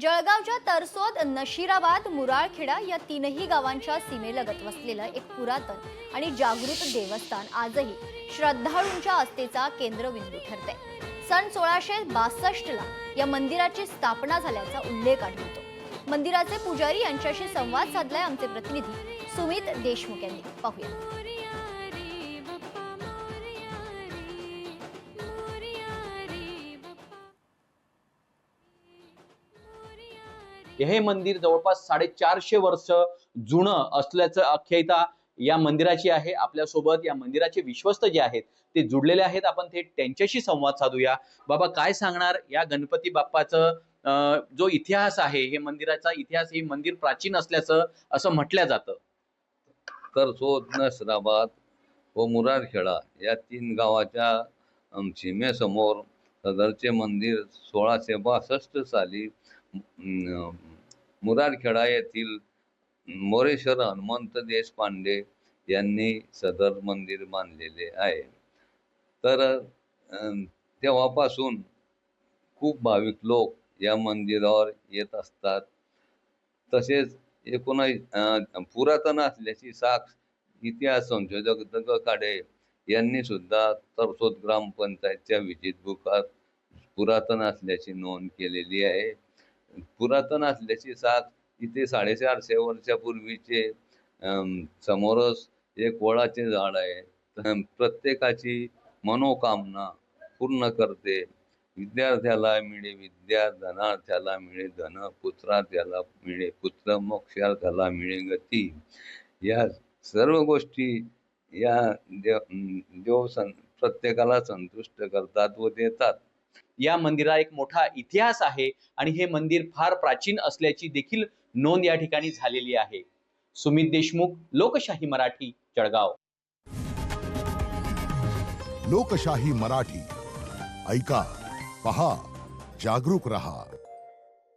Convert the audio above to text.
जळगावच्या तरसोद, नशिराबाद, मुराळखेडा या तीनही गावांच्या सीमेलगत वसलेलं एक पुरातन आणि जागृत देवस्थान आजही श्रद्धाळूंच्या आस्थेचा केंद्रबिंदू ठरते। सन 1662 ला या मंदिराची स्थापना झाल्याचा उल्लेख आढळतो। मंदिराचे पुजारी यांच्याशी संवाद साधलाय आमचे प्रतिनिधी सुमित देशमुख यांनी। पाहूया। हे मंदिर जवळपास 450 वर्ष जुनं असल्याचं आख्यायिका या मंदिराची आहे। आपल्या सोबत या मंदिराचे विश्वस्त जे आहेत ते जुडलेले आहेत। आपण थेट त्यांच्याशी संवाद साधूया। बाबा, काय सांगणार या गणपती बाप्पाचं जो इतिहास आहे, हे मंदिराचा इतिहास, हे मंदिर प्राचीन असल्याचं असं म्हटलं जातं। तरसोद, नसराबाद व मुरारखेडा या 3 गावाच्या सीमेसमोर सदरचे मंदिर 1662 साली मुरारखेडा येथील मोरेश्वर हनुमंत देशपांडे यांनी सदर मंदिर बांधलेले आहे। तर तेव्हापासून खूप भाविक लोक या मंदिरावर येत असतात। तसेच पुरातन असल्याची साक्ष इतिहास संशोधक द. काडे यांनी सुद्धा तरसोद ग्रामपंचायतच्या विजिट बुकात पुरातन असल्याची नोंद केलेली आहे। पुरातन असल्याची साक्ष इथे 450 वर्षापूर्वीचे समोरच एक वडाचे झाड आहे। प्रत्येकाची मनोकामना पूर्ण करते। विद्यार्थ्याला मिळे विद्या, धनार्थ्याला मिळे धन, पुत्रार्थ्याला मिळे पुत्र, मोक्षार्थ्याला मिळे गती। या सर्व गोष्टी या प्रत्येकाला संतुष्ट करतात व देतात। या मंदिराला एक मोठा इतिहास आहे आणि हे मंदिर फार प्राचीन असल्याची देखील नोंद या ठिकाणी झालेली आहे। सुमित देशमुख, लोकशाही मराठी, जळगाव। लोकशाही मराठी ऐका, पहा, जागरूक रहा।